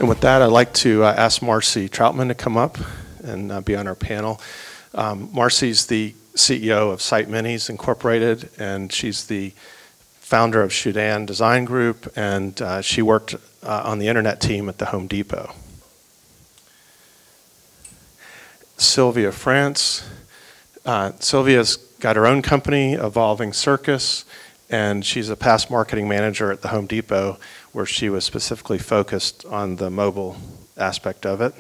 And with that, I'd like to ask Marcy Troutman to come up and be on our panel. Marcy's the CEO of Site Minis Incorporated, and she's the founder of Shudan Design Group, and she worked on the internet team at the Home Depot. Sylvia France. Sylvia's got her own company, Evolving Circus, and she's a past marketing manager at the Home Depot, where she was specifically focused on the mobile aspect of it.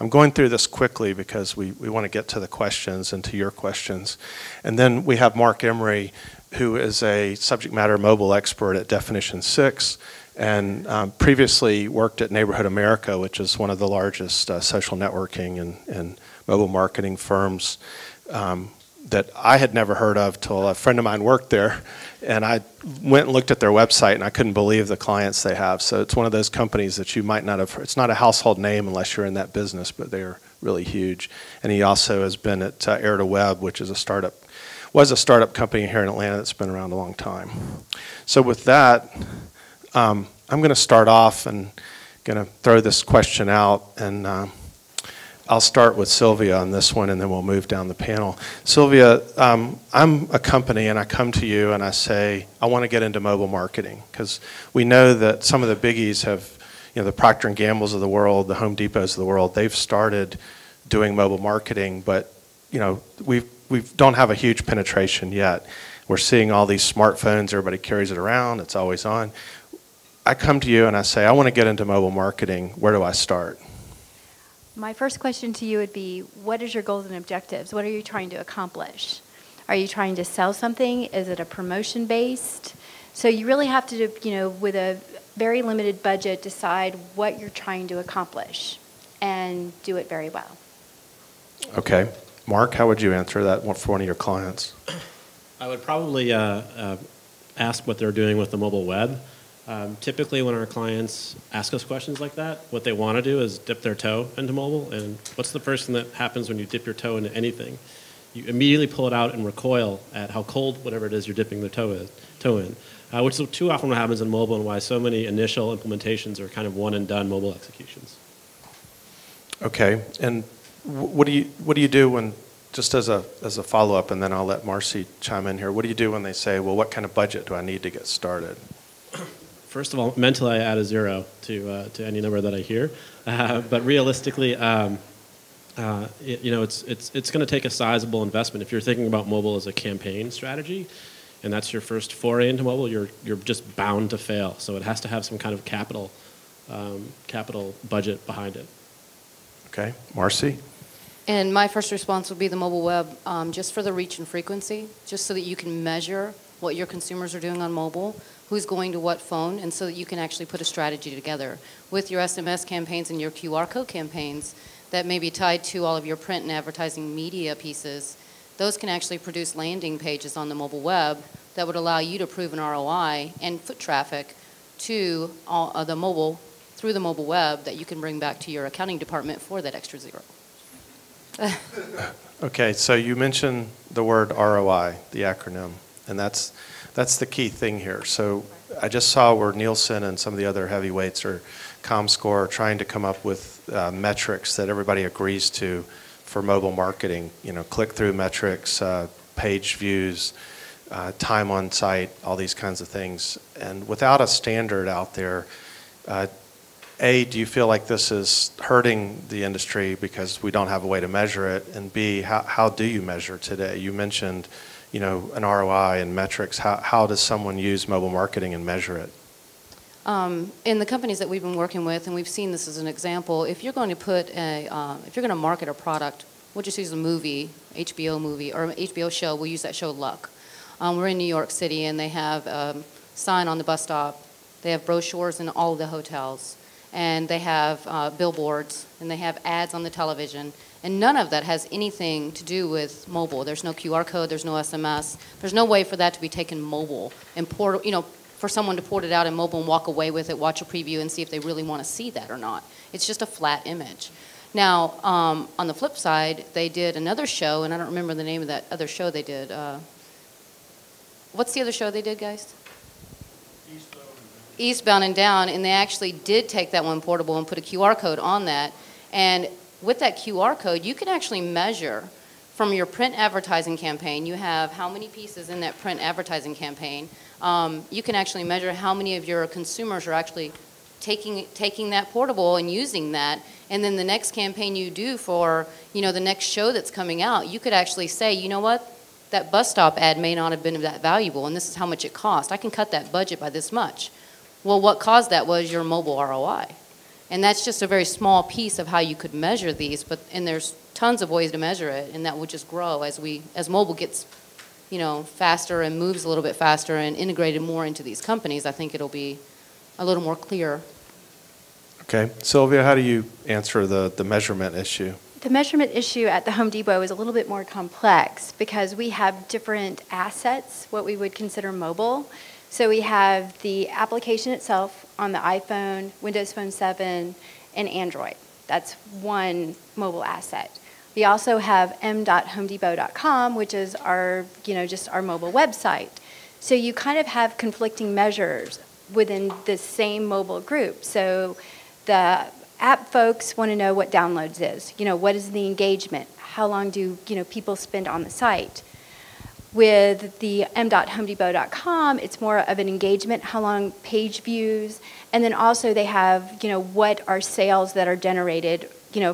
I'm going through this quickly because we want to get to the questions and to your questions. And then we have Mark Emery, who is a subject matter mobile expert at Definition 6, and previously worked at Neighborhood America, which is one of the largest social networking and mobile marketing firms that I had never heard of till a friend of mine worked there. And I went and looked at their website, and I couldn't believe the clients they have. So it's one of those companies that you might not have heard. It's not a household name unless you're in that business, but they're really huge. And he also has been at Air2Web, which is a startup company here in Atlanta that's been around a long time. So with that, I'm going to start off and going to throw this question out, and I'll start with Sylvia on this one, and then we'll move down the panel. Sylvia, I'm a company, and I come to you and I say, I want to get into mobile marketing, because we know that some of the biggies have, the Procter & Gamble's of the world, the Home Depots of the world, they've started doing mobile marketing, but we don't have a huge penetration yet. We're seeing all these smartphones, everybody carries it around, it's always on. I come to you and I say, I want to get into mobile marketing, where do I start? My first question to you would be, what is your goals and objectives? What are you trying to accomplish? Are you trying to sell something? Is it a promotion based? So you really have to, with a very limited budget, decide what you're trying to accomplish and do it very well. Okay. Mark, how would you answer that for one of your clients? I would probably ask what they're doing with the mobile web. Typically when our clients ask us questions like that, what they want to do is dip their toe into mobile. And what's the first thing that happens when you dip your toe into anything? You immediately pull it out and recoil at how cold whatever it is you're dipping the toe in, which is too often what happens in mobile, and why so many initial implementations are kind of one and done mobile executions. Okay. And what do you do when, just as a follow-up, and then I'll let Marcy chime in here, what do you do when they say, well, what kind of budget do I need to get started? First of all, mentally I add a 0 to any number that I hear, but realistically, it's going to take a sizable investment. If you're thinking about mobile as a campaign strategy, and that's your first foray into mobile, you're just bound to fail. So it has to have some kind of capital budget behind it. Okay, Marcy. And my first response would be the mobile web, just for the reach and frequency, just so that you can measure what your consumers are doing on mobile, who's going to what phone, and so that you can actually put a strategy together with your SMS campaigns and your QR code campaigns that may be tied to all of your print and advertising media pieces. Those can actually produce landing pages on the mobile web that would allow you to prove an ROI and foot traffic to the mobile, through the mobile web, that you can bring back to your accounting department for that extra 0. Okay, so you mentioned the word ROI, the acronym, and that's the key thing here. So I just saw where Nielsen and some of the other heavyweights or ComScore are trying to come up with metrics that everybody agrees to for mobile marketing. Click-through metrics, page views, time on site, all these kinds of things. And without a standard out there, A, do you feel like this is hurting the industry because we don't have a way to measure it? And B, how do you measure today? You mentioned an ROI and metrics. How does someone use mobile marketing and measure it? In the companies that we've been working with, and we've seen this as an example, if you're going to if you're going to market a product, we'll just use a movie, HBO movie, or an HBO show, we'll use that show Luck. We're in New York City, and they have a sign on the bus stop. They have brochures in all of the hotels, and they have billboards, and they have ads on the television. And none of that has anything to do with mobile. There's no QR code, there's no SMS. There's no way for that to be taken mobile and for someone to port it out in mobile and walk away with it, watch a preview, and see if they really want to see that or not. It's just a flat image. Now, on the flip side, they did another show, and I don't remember the name of that other show they did. What's the other show they did, guys? eastbound and down, and they actually did take that one portable and put a QR code on that. And with that QR code, you can actually measure from your print advertising campaign. You have how many pieces in that print advertising campaign. You can actually measure how many of your consumers are actually taking that portable and using that. And then the next campaign you do for, the next show that's coming out, you could actually say, you know what, that bus stop ad may not have been that valuable, and this is how much it cost. I can cut that budget by this much. Well, what caused that was your mobile ROI. And that's just a very small piece of how you could measure these, and there's tons of ways to measure it, and that will just grow as mobile gets, faster and moves a little bit faster and integrated more into these companies. I think it'll be a little more clear. Okay. Sylvia, how do you answer the measurement issue? The measurement issue at the Home Depot is a little bit more complex because we have different assets, what we would consider mobile. So we have the application itself on the iPhone, Windows Phone 7, and Android. That's one mobile asset. We also have m.homedepot.com, which is our, just our mobile website. So you kind of have conflicting measures within the same mobile group. So the app folks want to know what downloads is. What is the engagement? How long do, people spend on the site? With the m.homedepot.com, it's more of an engagement, how long page views, and then also they have, what are sales that are generated,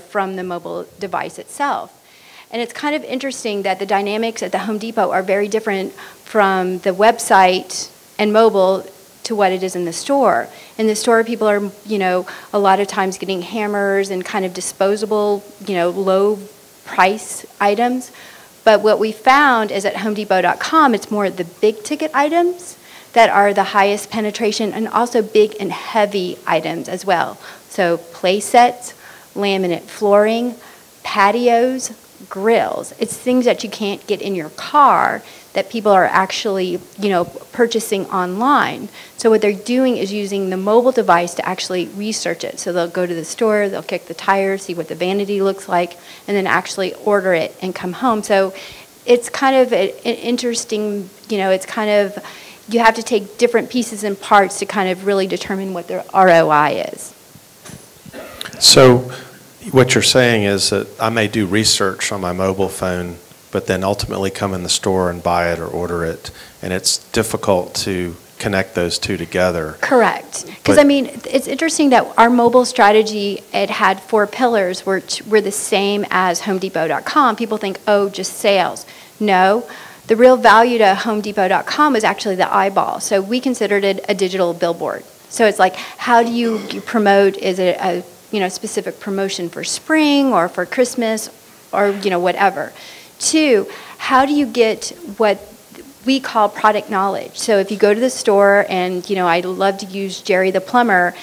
from the mobile device itself. And it's kind of interesting that the dynamics at the Home Depot are very different from the website and mobile to what it is in the store. In the store, people are, a lot of times getting hammers and kind of disposable, low price items. But what we found is at HomeDepot.com, it's more the big ticket items that are the highest penetration, and also big and heavy items as well. So play sets, laminate flooring, patios, grills. It's things that you can't get in your car that people are actually, purchasing online. So what they're doing is using the mobile device to actually research it. So they'll go to the store, they'll kick the tires, see what the vanity looks like, and then actually order it and come home. So it's kind of an interesting, it's kind of, you have to take different pieces and parts to kind of really determine what their ROI is. So what you're saying is that I may do research on my mobile phone, but then ultimately come in the store and buy it or order it, and it's difficult to connect those two together. Correct. Because, it's interesting that our mobile strategy, it had 4 pillars, which were the same as HomeDepot.com. People think, oh, just sales. No. The real value to HomeDepot.com was actually the eyeball. So we considered it a digital billboard. So it's like, how do you promote? Is it a specific promotion for spring or for Christmas or whatever? 2, how do you get what we call product knowledge? So if you go to the store, and I love to use Jerry the plumber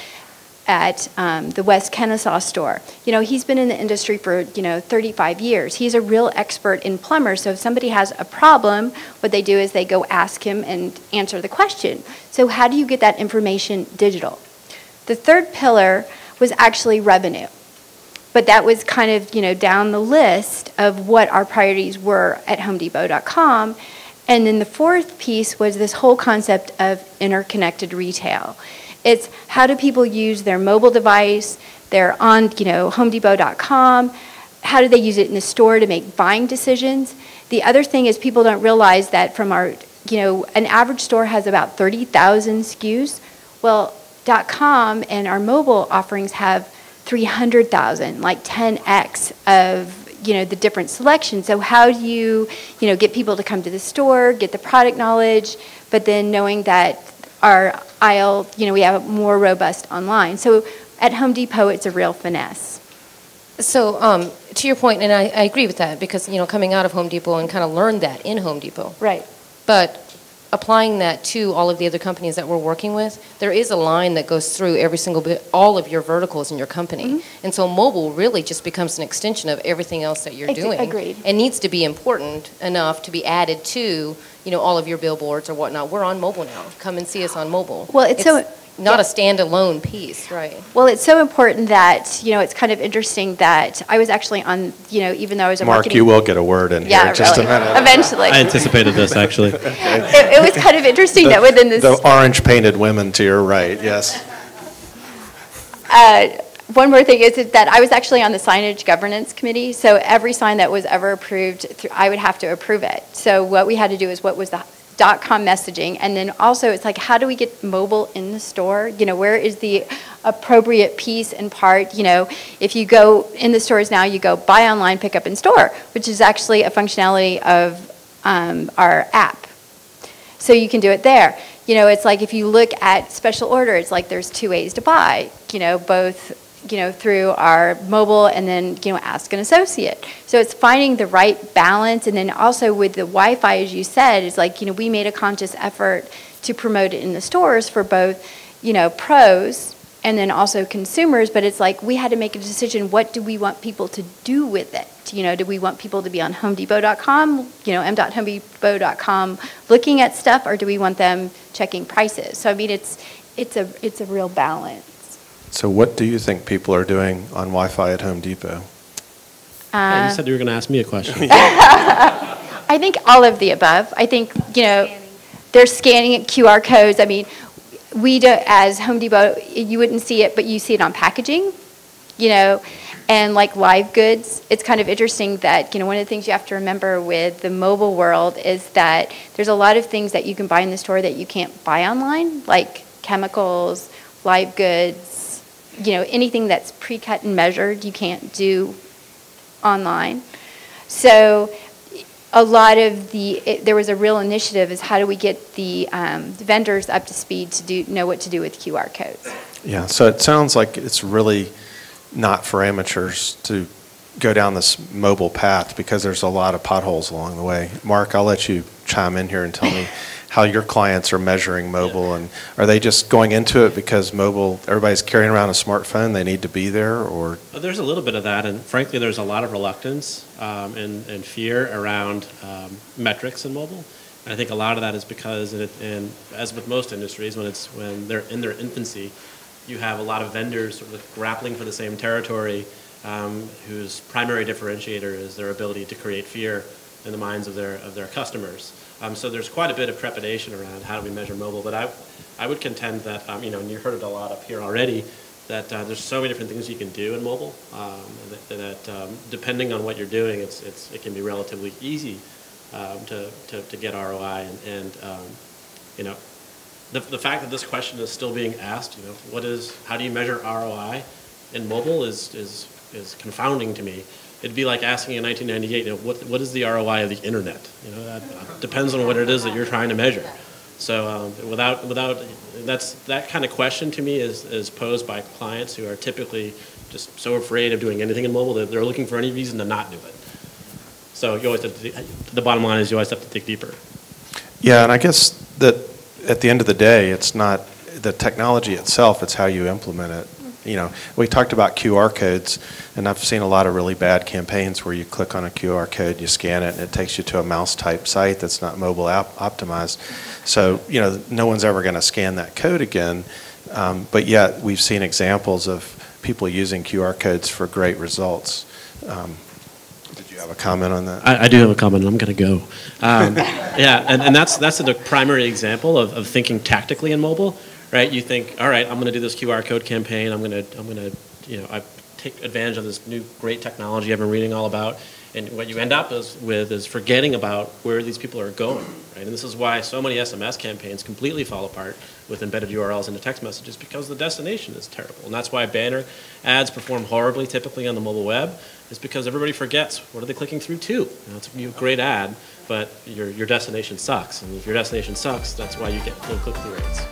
at the West Kennesaw store. He's been in the industry for 35 years. He's a real expert in plumbers. So if somebody has a problem, what they do is they go ask him and answer the question. So how do you get that information digital? The 3rd pillar was actually revenue. But that was kind of, down the list of what our priorities were at HomeDepot.com. And then the 4th piece was this whole concept of interconnected retail. It's how do people use their mobile device, they're on, HomeDepot.com, how do they use it in the store to make buying decisions? The other thing is people don't realize that from our, an average store has about 30,000 SKUs. Well, .com and our mobile offerings have 300,000, like 10x of the different selections. So how do you get people to come to the store, get the product knowledge, but then knowing that our aisle, we have more robust online. So at Home Depot, it's a real finesse. So to your point, and I agree with that because coming out of Home Depot and kind of learned that in Home Depot. Right. But applying that to all of the other companies that we're working with, there is a line that goes through every single bit, all of your verticals in your company. Mm-hmm. And so mobile really just becomes an extension of everything else that you're doing. Agreed. And needs to be important enough to be added to, all of your billboards or whatnot. We're on mobile now. Come and see us on mobile. Well, it's so not a Yeah. standalone piece, right? Well, it's so important that, it's kind of interesting that I was actually on, even though I was a Mark, marketing. you will get a word in here Yeah, in just really. a minute. Eventually. I anticipated this, actually. It was kind of interesting that within this. The orange-painted women to your right, yes. One more thing is that I was actually on the signage governance committee, so every sign that was ever approved, I would have to approve it. So what we had to do is what was the .com messaging, and then also it's like, how do we get mobile in the store? Where is the appropriate piece and part? If you go in the stores now, you go buy online, pick up in store, which is actually a functionality of our app. So you can do it there. It's like if you look at special order, it's like there's two ways to buy, both through our mobile and then, ask an associate. So it's finding the right balance. And then also with the Wi-Fi, as you said, it's like, we made a conscious effort to promote it in the stores for both, pros and then also consumers. But it's like we had to make a decision, what do we want people to do with it? Do we want people to be on HomeDepot.com, m.homedepot.com looking at stuff, or do we want them checking prices? So, I mean, it's a real balance. So what do you think people are doing on Wi-Fi at Home Depot? Yeah, you said you were going to ask me a question. I think all of the above. I think, they're scanning QR codes. I mean, we do, as Home Depot, you wouldn't see it, but you see it on packaging, and like live goods. It's kind of interesting that, one of the things you have to remember with the mobile world is that there's a lot of things that you can buy in the store that you can't buy online, like chemicals, live goods, anything that's pre-cut and measured, you can't do online. So a lot of there was a real initiative is how do we get the vendors up to speed to know what to do with QR codes. Yeah, so it sounds like it's really not for amateurs to go down this mobile path because there's a lot of potholes along the way. Mark, I'll let you chime in here and tell me how your clients are measuring mobile, and are they just going into it because mobile, everybody's carrying around a smartphone, they need to be there, or? There's a little bit of that, and frankly, there's a lot of reluctance and fear around metrics in mobile. And I think a lot of that is because, and as with most industries, when they're in their infancy, you have a lot of vendors sort of grappling for the same territory, whose primary differentiator is their ability to create fear in the minds of their customers. So there's quite a bit of trepidation around how do we measure mobile, but I would contend that, and you heard it a lot up here already, that there's so many different things you can do in mobile, that depending on what you're doing, it can be relatively easy to get ROI, and the fact that this question is still being asked, how do you measure ROI in mobile is confounding to me. It'd be like asking in 1998, what is the ROI of the internet? That depends on what it is that you're trying to measure. So that kind of question to me is posed by clients who are typically just so afraid of doing anything in mobile that they're looking for any reason to not do it. So you always have to, the bottom line is you always have to dig deeper. Yeah, and I guess that at the end of the day, it's not the technology itself, it's how you implement it. We talked about QR codes, and I've seen a lot of really bad campaigns where you click on a QR code, you scan it, and it takes you to a mouse-type site that's not mobile optimized. So, no one's ever going to scan that code again, but yet we've seen examples of people using QR codes for great results. Did you have a comment on that? I do have a comment, and I'm going to go. Yeah, and that's the primary example of thinking tactically in mobile. Right, you think, all right, I'm going to do this QR code campaign. I'm going to, I take advantage of this new great technology I've been reading all about. And what you end up is forgetting about where these people are going. Right, and this is why so many SMS campaigns completely fall apart with embedded URLs into text messages, because the destination is terrible. And that's why banner ads perform horribly typically on the mobile web. Is because everybody forgets what are they clicking through to. It's a great ad, but your destination sucks. And if your destination sucks, that's why you get low click-through rates.